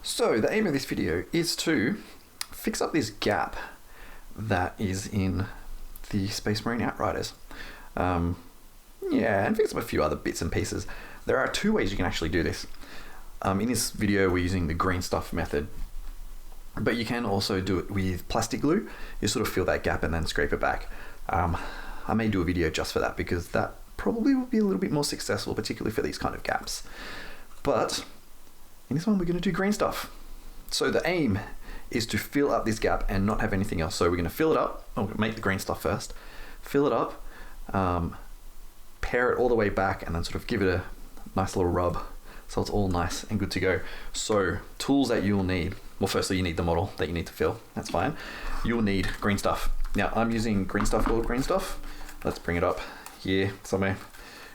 So the aim of this video is to fix up this gap that is in the Space Marine Outriders. Yeah, and fix up a few other bits and pieces. There are two ways you can actually do this. In this video we're using the green stuff method, but you can also do it with plastic glue. You sort of fill that gap and then scrape it back. I may do a video just for that because that probably will be a little bit more successful, particularly for these kind of gaps. But in this one we're going to do green stuff. So the aim is to fill up this gap and not have anything else. So we're going to fill it up. I'm going to make the green stuff first. Fill it up, pair it all the way back, and then sort of give it a nice little rub so it's all nice and good to go. So tools that you'll need. Well, firstly you need the model that you need to fill. That's fine. You'll need green stuff. Now I'm using greenstuff, World green stuff. Let's bring it up here somewhere.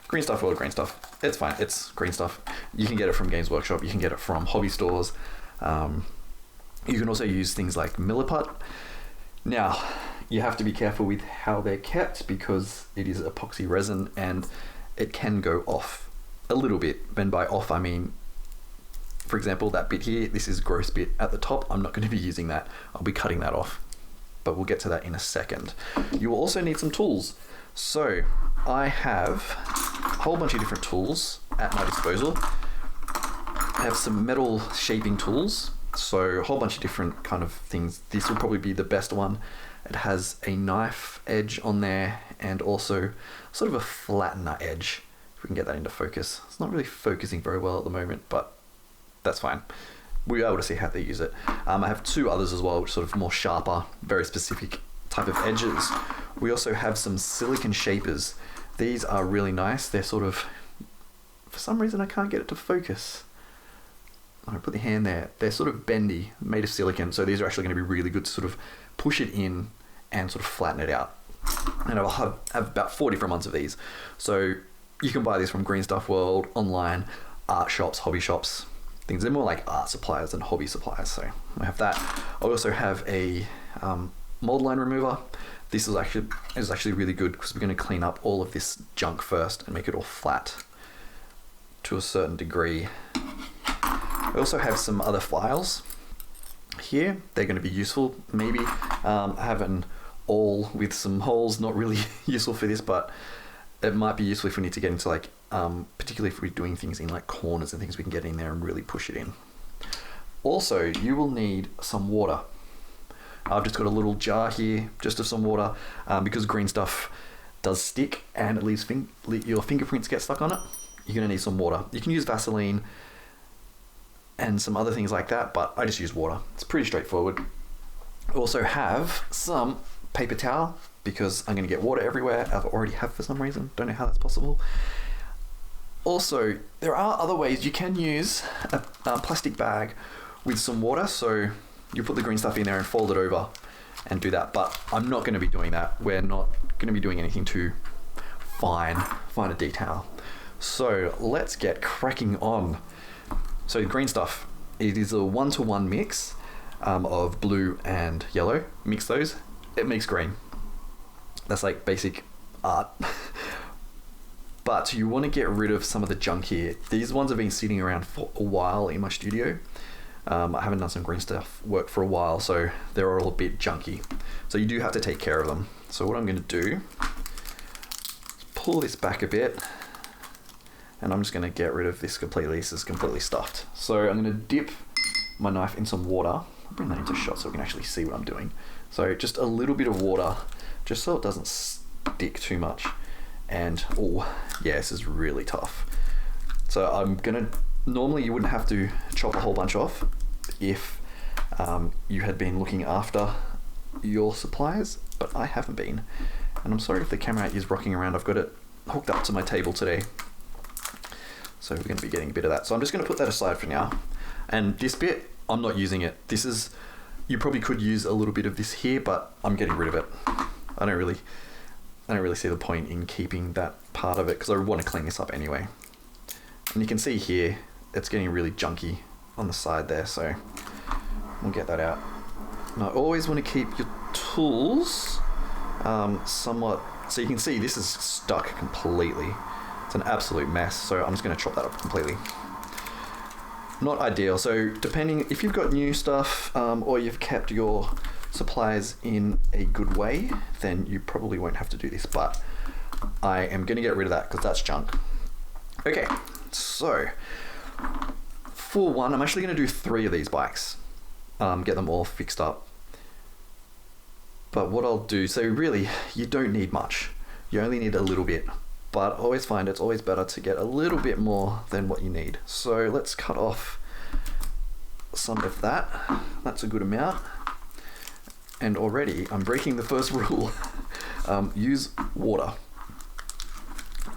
Greenstuff, World green stuff. It's fine. It's green stuff. You can get it from Games Workshop. You can get it from hobby stores. You can also use things like Milliput. Now, you have to be careful with how they're kept because it is epoxy resin and it can go off a little bit. And by off, I mean, for example, that bit here, this is gross bit at the top. I'm not going to be using that. I'll be cutting that off, but we'll get to that in a second. You will also need some tools. So I have a whole bunch of different tools at my disposal. I have some metal shaping tools. So a whole bunch of different kind of things. This will probably be the best one. It has a knife edge on there and also sort of a flattener edge. If we can get that into focus. It's not really focusing very well at the moment, but that's fine. We'll be able to see how they use it. I have two others as well, which are sort of more sharper, very specific type of edges. We also have some silicone shapers. These are really nice. They're sort of, for some reason I can't get it to focus. I put the hand there. They're sort of bendy, made of silicone, so these are actually going to be really good to sort of push it in and sort of flatten it out. And I'll have about 4 different ones of these. So you can buy these from Green Stuff World, online, art shops, hobby shops, things. They're more like art suppliers than hobby suppliers, so I have that. I also have a mold line remover. This is actually really good because we're going to clean up all of this junk first and make it all flat to a certain degree. I also have some other files here. They're going to be useful. Maybe I have an awl with some holes, not really useful for this, but it might be useful if we need to get into like, particularly if we're doing things in like corners and things, we can get in there and really push it in. Also, you will need some water. I've just got a little jar here just of some water because green stuff does stick and it leaves your fingerprints get stuck on it. You're going to need some water. You can use Vaseline and some other things like that, but I just use water. It's pretty straightforward. I also have some paper towel because I'm going to get water everywhere. I already have for some reason. Don't know how that's possible. Also, there are other ways. You can use a plastic bag with some water. So you put the green stuff in there and fold it over and do that. But I'm not going to be doing that. We're not going to be doing anything too fine a detail. So let's get cracking on. So green stuff, it is a 1-to-1 mix of blue and yellow. Mix those, it makes green. That's like basic art. But you want to get rid of some of the junk here. These ones have been sitting around for a while in my studio. I haven't done some green stuff work for a while, so they're all a bit junky. So you do have to take care of them. So what I'm going to do is pull this back a bit. And I'm just going to get rid of this completely. This is completely stuffed. So I'm going to dip my knife in some water. I'll bring that into shot so we can actually see what I'm doing. So just a little bit of water, just so it doesn't stick too much. And, oh, yeah, this is really tough. So I'm going to, normally you wouldn't have to chop a whole bunch off if you had been looking after your supplies, but I haven't been. And I'm sorry if the camera is rocking around. I've got it hooked up to my table today. So we're going to be getting a bit of that. So I'm just going to put that aside for now. And this bit, I'm not using it. This is, you probably could use a little bit of this here, but I'm getting rid of it. I don't really see the point in keeping that part of it because I want to clean this up anyway. And you can see here, it's getting really junky on the side there. So we'll get that out. And I always want to keep your tools somewhat, so you can see this is stuck completely. It's an absolute mess, so I'm just going to chop that up completely. not ideal. So depending, if you've got new stuff or you've kept your supplies in a good way, then you probably won't have to do this, but I am going to get rid of that because that's junk. Okay, so for one, I'm actually going to do 3 of these bikes, get them all fixed up. But what I'll do, so really, you don't need much. You only need a little bit, but I always find it's always better to get a little bit more than what you need. So let's cut off some of that. That's a good amount. And already I'm breaking the first rule. Use water.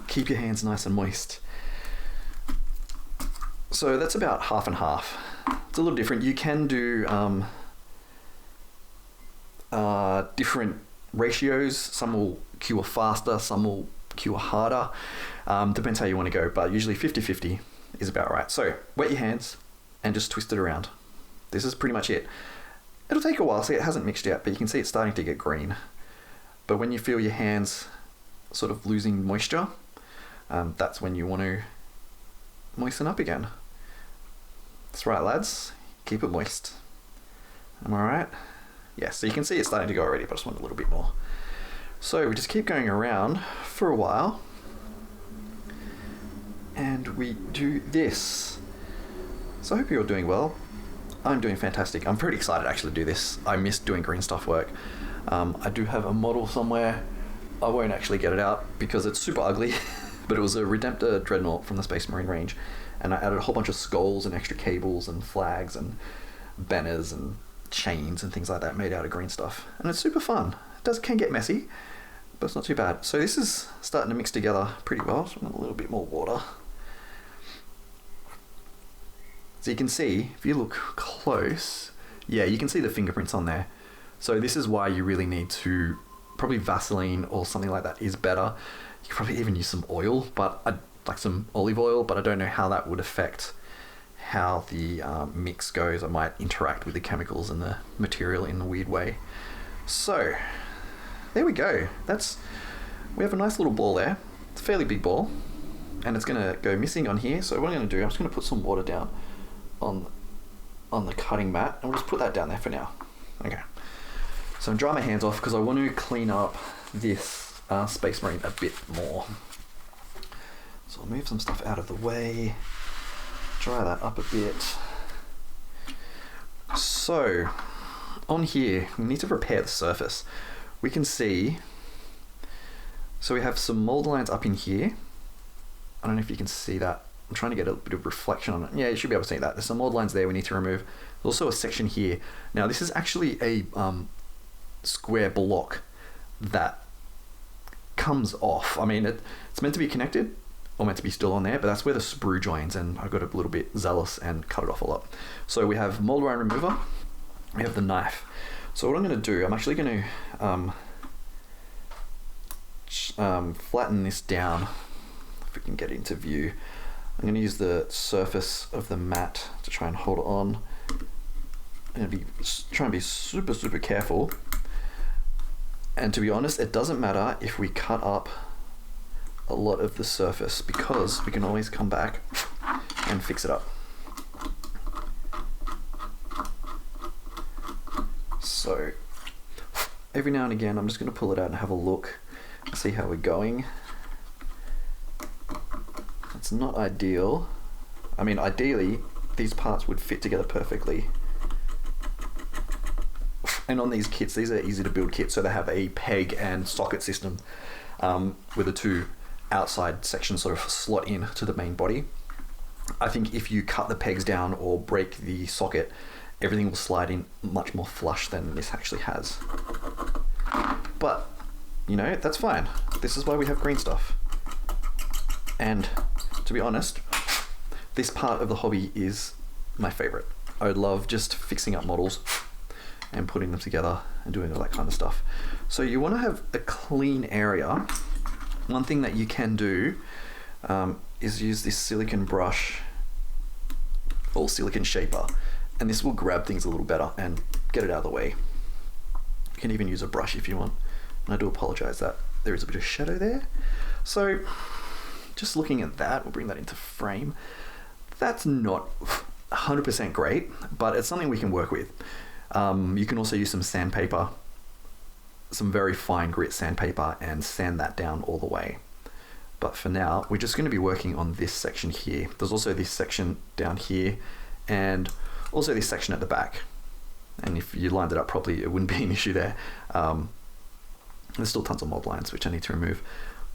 Keep your hands nice and moist. So that's about half and half. It's a little different. You can do different ratios. Some will cure faster, some will cure harder. Depends how you want to go, but usually 50-50 is about right. So wet your hands and just twist it around. This is pretty much it. It'll take a while, see it hasn't mixed yet, but you can see it's starting to get green. But when you feel your hands sort of losing moisture, that's when you want to moisten up again. That's right, lads. Keep it moist. Am I right? Yeah, so you can see it's starting to go already, but I just want a little bit more. So we just keep going around for a while. And we do this. So I hope you're doing well. I'm doing fantastic. I'm pretty excited actually to do this. I miss doing green stuff work. I do have a model somewhere. I won't actually get it out because it's super ugly, but it was a Redemptor Dreadnought from the Space Marine range. And I added a whole bunch of skulls and extra cables and flags and banners and chains and things like that made out of green stuff. And it's super fun. Can get messy, but it's not too bad. So this is starting to mix together pretty well. So a little bit more water. So you can see, if you look close, yeah, you can see the fingerprints on there. So this is why you really need to, probably Vaseline or something like that is better. You could probably even use some oil, but like some olive oil, but I don't know how that would affect how the mix goes. I might interact with the chemicals and the material in a weird way. So there we go. We have a nice little ball there. It's a fairly big ball, and it's gonna go missing on here. So what I'm gonna do, I'm just gonna put some water down on the cutting mat, and we'll just put that down there for now. Okay. So I'm drying my hands off because I want to clean up this Space Marine a bit more. So I'll move some stuff out of the way, dry that up a bit. So on here, we need to prepare the surface. We can see, so we have some mold lines up in here. I don't know if you can see that. I'm trying to get a bit of reflection on it. Yeah, you should be able to see that. There's some mold lines there we need to remove. There's also a section here. Now this is actually a square block that comes off. I mean, it's meant to be connected or meant to be still on there, but that's where the sprue joins, and I got a little bit zealous and cut it off a lot. So we have mold line remover, we have the knife. So what I'm going to do, I'm actually going to flatten this down, if we can get it into view. I'm going to use the surface of the mat to try and hold it on. I'm going to try and be super, super careful. And to be honest, it doesn't matter if we cut up a lot of the surface, because we can always come back and fix it up. So every now and again, I'm just going to pull it out and have a look and see how we're going. It's not ideal. I mean, ideally, these parts would fit together perfectly. And on these kits, these are easy to build kits, so they have a peg and socket system with the two outside sections sort of slot in to the main body. I think if you cut the pegs down or break the socket, everything will slide in much more flush than this actually has. But, you know, that's fine. This is why we have green stuff. And to be honest, this part of the hobby is my favorite. I love just fixing up models and putting them together and doing all that kind of stuff. So you want to have a clean area. One thing that you can do is use this silicone brush or silicone shaper, and this will grab things a little better and get it out of the way. You can even use a brush if you want. And I do apologize that there is a bit of shadow there. So just looking at that, we'll bring that into frame. That's not 100% great, but it's something we can work with. You can also use some sandpaper, some very fine grit sandpaper, and sand that down all the way. But for now, we're just going to be working on this section here. There's also this section down here, and also this section at the back. And if you lined it up properly, it wouldn't be an issue there. There's still tons of mold lines, which I need to remove.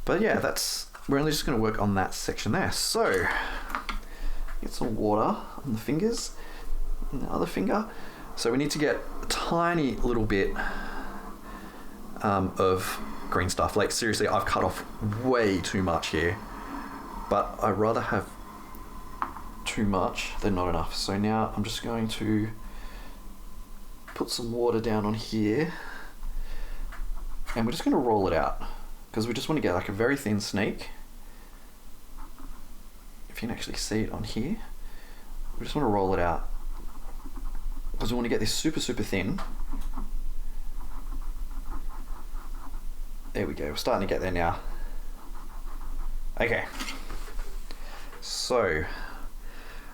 But yeah, we're only just going to work on that section there. So, get some water on the fingers, and the other finger. So we need to get a tiny little bit of green stuff. Like seriously, I've cut off way too much here, but I'd rather have too much than not enough. So now I'm just going to put some water down on here, and we're just going to roll it out because we just want to get like a very thin snake. If you can actually see it on here, we just want to roll it out because we want to get this super thin. There we go, we're starting to get there now. Okay, so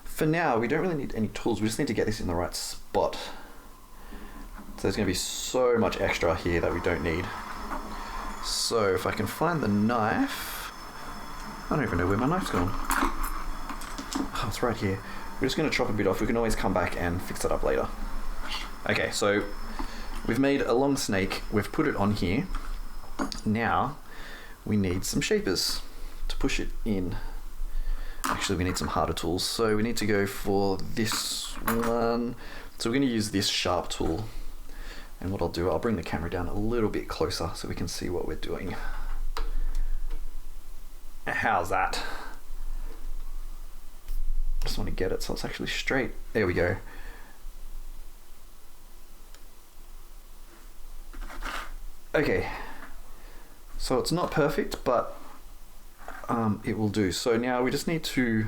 for now we don't really need any tools, we just need to get this in the right spot. So there's going to be so much extra here that we don't need. So if I can find the knife, I don't even know where my knife's gone. Oh, it's right here. We're just going to chop a bit off, we can always come back and fix it up later. Okay, so we've made a long snake, we've put it on here. Now we need some shapers to push it in. Actually, we need some harder tools, so we need to go for this one. So we're going to use this sharp tool, and what I'll do, I'll bring the camera down a little bit closer so we can see what we're doing. How's that? Just want to get it so it's actually straight. There we go. Okay, so it's not perfect, but it will do. So now we just need to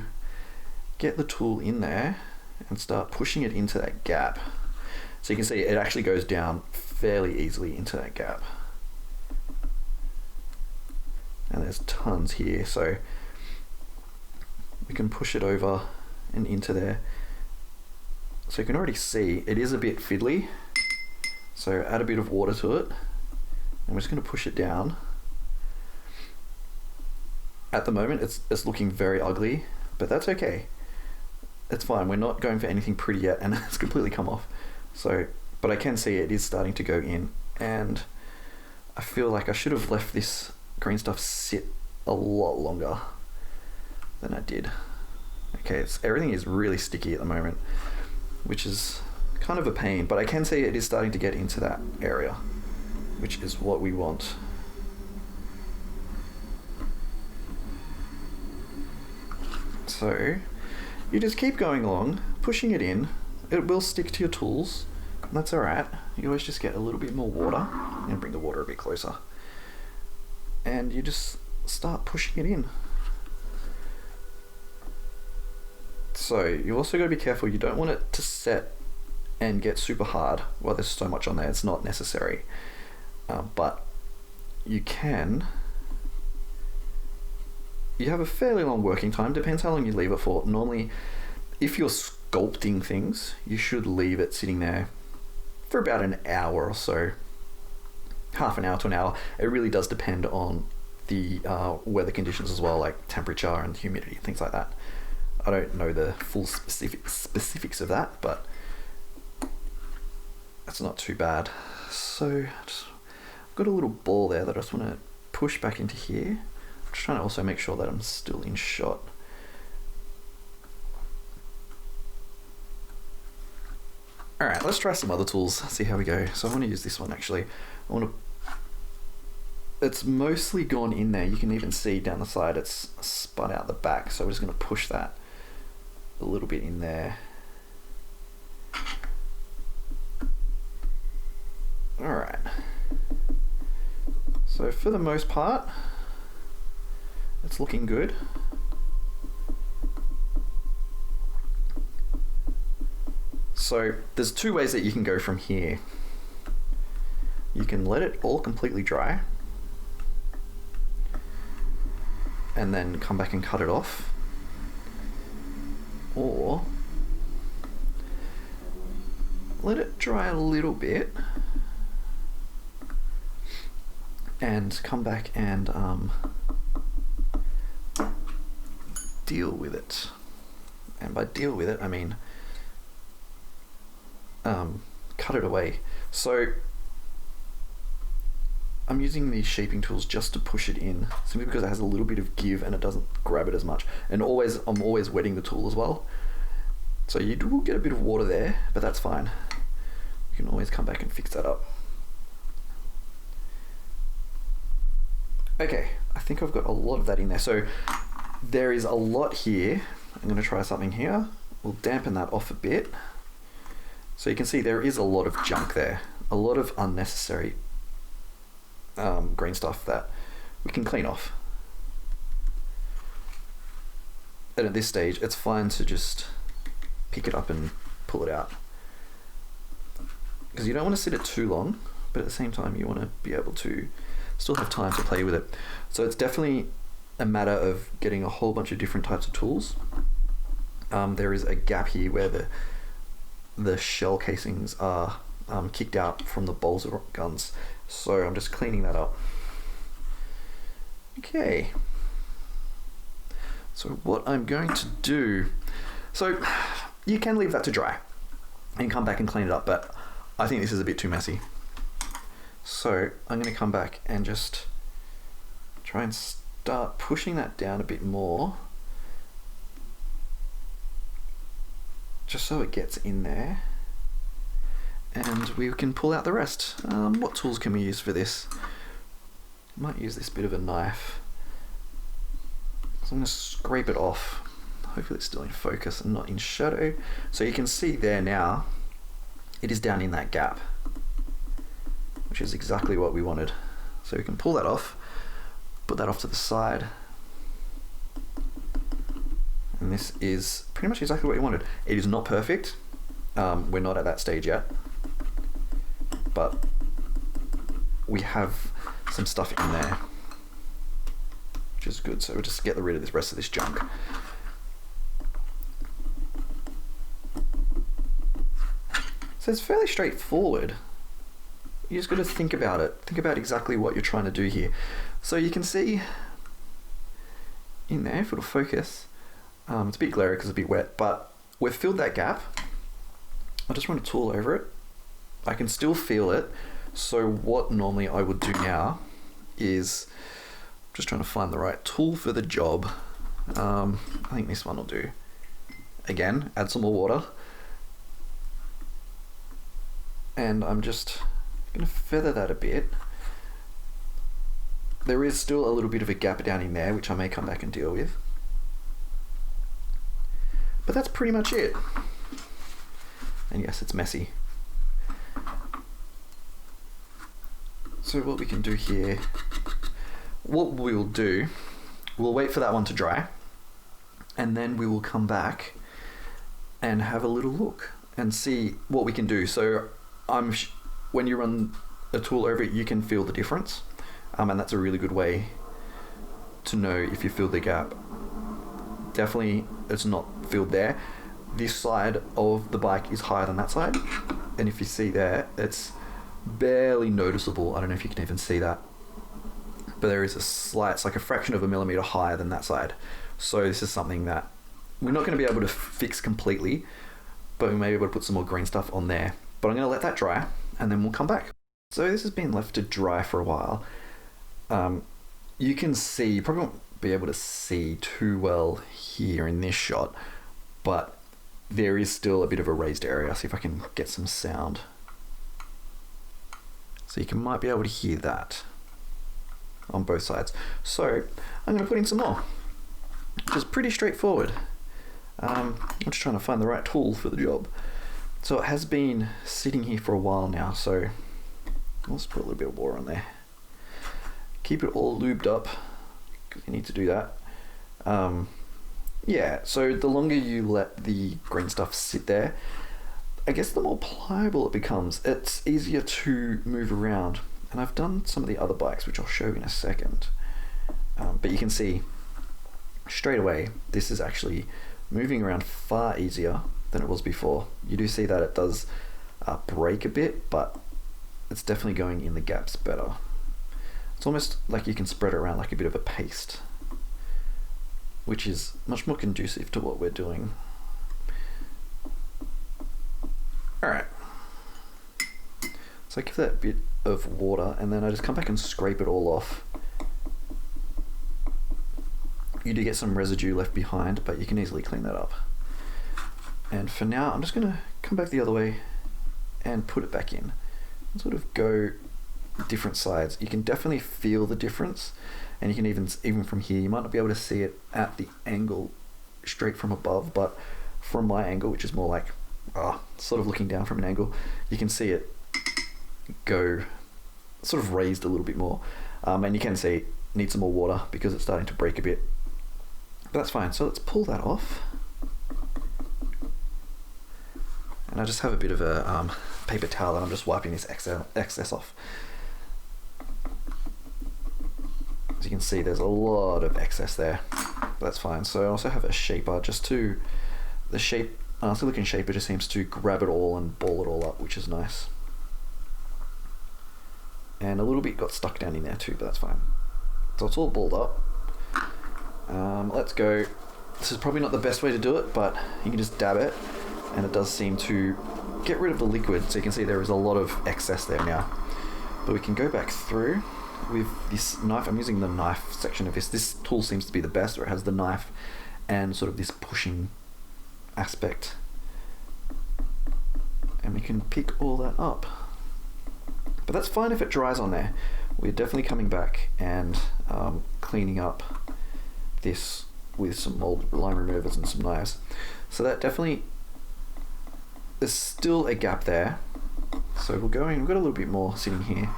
get the tool in there and start pushing it into that gap. So you can see it actually goes down fairly easily into that gap. And there's tons here, so we can push it over and into there. So you can already see it is a bit fiddly. So add a bit of water to it. And we're just going to push it down. At the moment, it's looking very ugly, but that's okay. It's fine. We're not going for anything pretty yet, and it's completely come off. So, but I can see it is starting to go in, and I feel like I should have left this green stuff sit a lot longer than I did. Okay, everything is really sticky at the moment, which is kind of a pain, but I can see it is starting to get into that area, which is what we want. So you just keep going along, pushing it in. It will stick to your tools, and that's alright. You always just get a little bit more water, and bring the water a bit closer. And you just start pushing it in. So you also got to be careful, you don't want it to set and get super hard. Well, there's so much on there, it's not necessary. But you can. You have a fairly long working time, depends how long you leave it for. Normally, if you're sculpting things, you should leave it sitting there for about an hour or so. Half an hour to an hour. It really does depend on the weather conditions as well, like temperature and humidity, things like that. I don't know the full specifics of that, but that's not too bad. So, I've got a little ball there that I just want to push back into here. I'm just trying to also make sure that I'm still in shot. Alright, let's try some other tools, see how we go. So I want to use this one actually. It's mostly gone in there. You can even see down the side it's spun out the back, so we're just going to push that a little bit in there. Alright. So for the most part, it's looking good. So there's two ways that you can go from here. You can let it all completely dry and then come back and cut it off, or let it dry a little bit and come back and deal with it. And by deal with it, I mean cut it away. So I'm using these shaping tools just to push it in, simply because it has a little bit of give and it doesn't grab it as much. And I'm always wetting the tool as well. So you will get a bit of water there, but that's fine. You can always come back and fix that up. Okay, I think I've got a lot of that in there. So there is a lot here. I'm going to try something here. We'll dampen that off a bit. So you can see there is a lot of junk there, a lot of unnecessary green stuff that we can clean off. And at this stage, it's fine to just pick it up and pull it out, because you don't want to sit it too long, but at the same time you want to be able to still have time to play with it. So it's definitely a matter of getting a whole bunch of different types of tools. There is a gap here where the shell casings are kicked out from the bowls of guns, so I'm just cleaning that up. Okay, so what I'm going to do, so you can leave that to dry and come back and clean it up, but I think this is a bit too messy. So I'm going to come back and just try and start pushing that down a bit more, just so it gets in there, and we can pull out the rest. What tools can we use for this? I might use this bit of a knife. So I'm going to scrape it off. Hopefully it's still in focus and not in shadow. So you can see there now, it is down in that gap, which is exactly what we wanted. So we can pull that off, put that off to the side, and this is pretty much exactly what we wanted. It is not perfect. We're not at that stage yet, but we have some stuff in there, which is good. So we'll just get rid of the rest of this junk. So it's fairly straightforward. You just got to think about it. Think about exactly what you're trying to do here. So you can see in there, if it'll focus, it's a bit glary because it's a bit wet, but we've filled that gap. I just run a tool over it. I can still feel it. So what normally I would do now is just trying to find the right tool for the job. I think this one will do. Again, add some more water. And I'm just going to feather that a bit. There is still a little bit of a gap down in there, which I may come back and deal with. But that's pretty much it. And yes, it's messy. So what we can do here, what we'll do, we'll wait for that one to dry, and then we will come back and have a little look and see what we can do. So when you run a tool over it, you can feel the difference, and that's a really good way to know if you fill the gap. Definitely it's not filled there. This side of the bike is higher than that side, and if you see there, it's barely noticeable. I don't know if you can even see that, but there is a slight, it's like a fraction of a millimeter higher than that side. So this is something that we're not going to be able to fix completely, but we may be able to put some more green stuff on there. But I'm going to let that dry, and then we'll come back. So this has been left to dry for a while. You can see, you probably won't be able to see too well here in this shot, but there is still a bit of a raised area. See if I can get some sound. So you might be able to hear that on both sides. So I'm going to put in some more, which is pretty straightforward. I'm just trying to find the right tool for the job. So it has been sitting here for a while now, so let's put a little bit of water on there. Keep it all lubed up, because you need to do that. Yeah, so the longer you let the green stuff sit there, I guess the more pliable it becomes. It's easier to move around. And I've done some of the other bikes, which I'll show you in a second. But you can see straight away, this is actually moving around far easier than it was before. You do see that it does break a bit, but it's definitely going in the gaps better. It's almost like you can spread it around like a bit of a paste, which is much more conducive to what we're doing. Alright, so I give that a bit of water and then I just come back and scrape it all off. You do get some residue left behind, but you can easily clean that up. And for now, I'm just going to come back the other way and put it back in. And sort of go different sides. You can definitely feel the difference, and you can even from here, you might not be able to see it at the angle straight from above, but from my angle, which is more like sort of looking down from an angle, you can see it go sort of raised a little bit more, and you can see it needs some more water because it's starting to break a bit, but that's fine. So let's pull that off, and I just have a bit of a paper towel and I'm just wiping this excess off. As you can see, there's a lot of excess there, but that's fine. So I also have a shaper silicone shaper just seems to grab it all and ball it all up, which is nice. And a little bit got stuck down in there too, but that's fine. So it's all balled up. Let's go. This is probably not the best way to do it, but you can just dab it, and it does seem to get rid of the liquid. So you can see there is a lot of excess there now. But we can go back through with this knife. I'm using the knife section of this. This tool seems to be the best, where it has the knife and sort of this pushing aspect. And we can pick all that up. But that's fine if it dries on there. We're definitely coming back and cleaning up this with some mold line removers and some knives. So that definitely, there's still a gap there. So we've got a little bit more sitting here.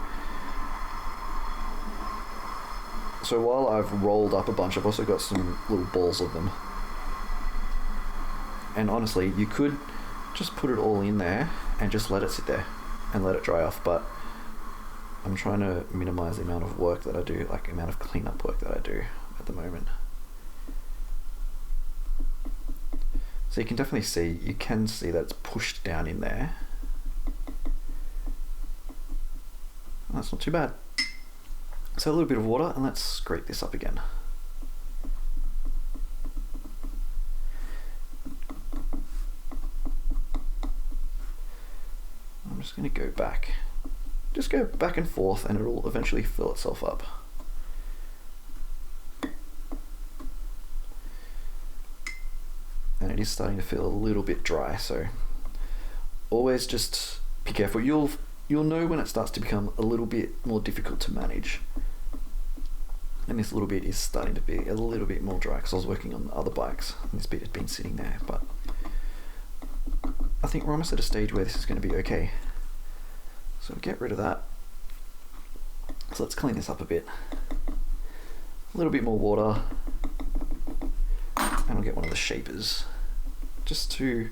So while I've rolled up a bunch, I've also got some little balls of them. And honestly, you could just put it all in there and just let it sit there and let it dry off, but I'm trying to minimize the amount of work that I do, like the amount of cleanup work that I do at the moment. So you can definitely see, that it's pushed down in there. That's not too bad. So a little bit of water, and let's scrape this up again. I'm just going to go back. Just go back and forth, and it'll eventually fill itself up. And it is starting to feel a little bit dry, so always just be careful. You'll know when it starts to become a little bit more difficult to manage. And this little bit is starting to be a little bit more dry because I was working on other bikes and this bit has been sitting there, but I think we're almost at a stage where this is going to be okay. So get rid of that. So let's clean this up a bit. A little bit more water, and I'll get one of the shapers just to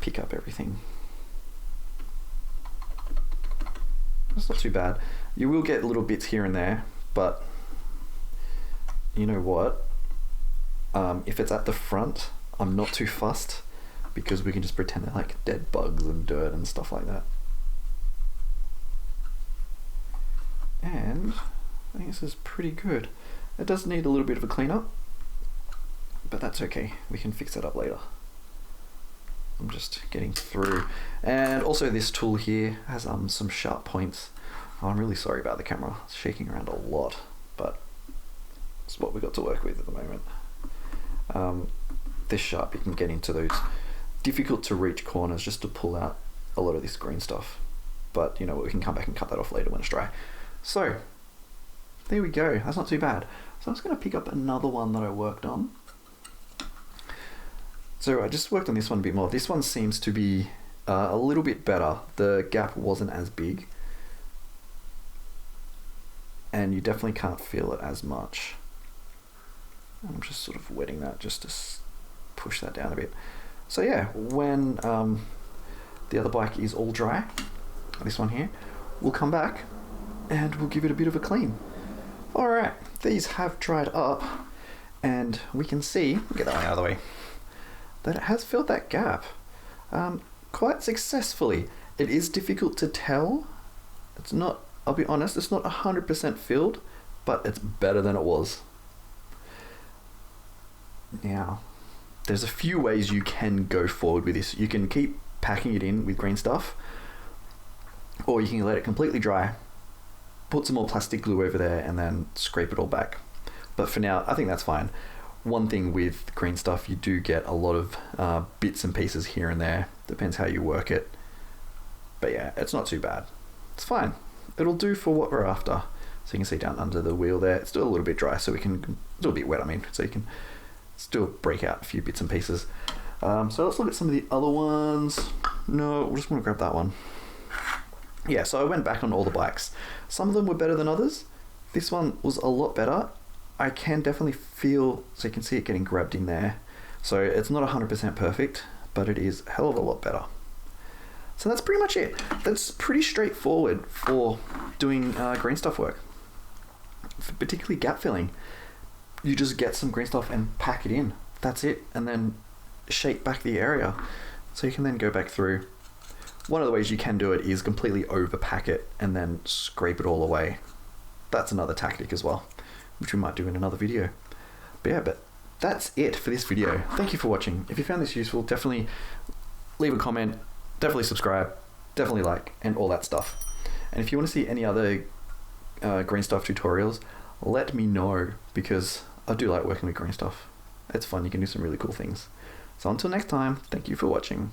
pick up everything. That's not too bad. You will get little bits here and there, but you know what? If it's at the front, I'm not too fussed because we can just pretend they're like dead bugs and dirt and stuff like that. And I think this is pretty good. It does need a little bit of a cleanup, but that's okay. We can fix that up later. I'm just getting through. And also this tool here has some sharp points. I'm really sorry about the camera. It's shaking around a lot, but it's what we got to work with at the moment. This sharp, you can get into those difficult to reach corners just to pull out a lot of this green stuff. But you know what, we can come back and cut that off later when it's dry. So there we go. That's not too bad. So I'm just going to pick up another one that I worked on. So I just worked on this one a bit more. This one seems to be a little bit better. The gap wasn't as big, and you definitely can't feel it as much. I'm just sort of wetting that just to push that down a bit. So yeah, when the other bike is all dry, this one here, we'll come back and we'll give it a bit of a clean. Alright, these have dried up, and we can see, get that one out of the way, that it has filled that gap quite successfully. It is difficult to tell. It's not, I'll be honest, it's not 100% filled, but it's better than it was. Now, there's a few ways you can go forward with this. You can keep packing it in with green stuff, or you can let it completely dry, put some more plastic glue over there, and then scrape it all back. But for now, I think that's fine. One thing with green stuff, you do get a lot of bits and pieces here and there. Depends how you work it. But yeah, it's not too bad. It's fine. It'll do for what we're after. So you can see down under the wheel there, it's still a little bit dry, so we can, a little bit wet, I mean, so you can still break out a few bits and pieces. So let's look at some of the other ones. No, we just want to grab that one. Yeah, so I went back on all the blacks. Some of them were better than others. This one was a lot better. I can definitely feel, so you can see it getting grabbed in there. So it's not 100% perfect, but it is a hell of a lot better. So that's pretty much it. That's pretty straightforward for doing green stuff work, particularly gap filling. You just get some green stuff and pack it in. That's it, and then shape back the area. So you can then go back through. One of the ways you can do it is completely overpack it and then scrape it all away. That's another tactic as well, which we might do in another video. But yeah, but that's it for this video. Thank you for watching. If you found this useful, definitely leave a comment, definitely subscribe, definitely like, and all that stuff. And if you want to see any other green stuff tutorials, let me know, because I do like working with green stuff. It's fun. You can do some really cool things. So until next time, thank you for watching.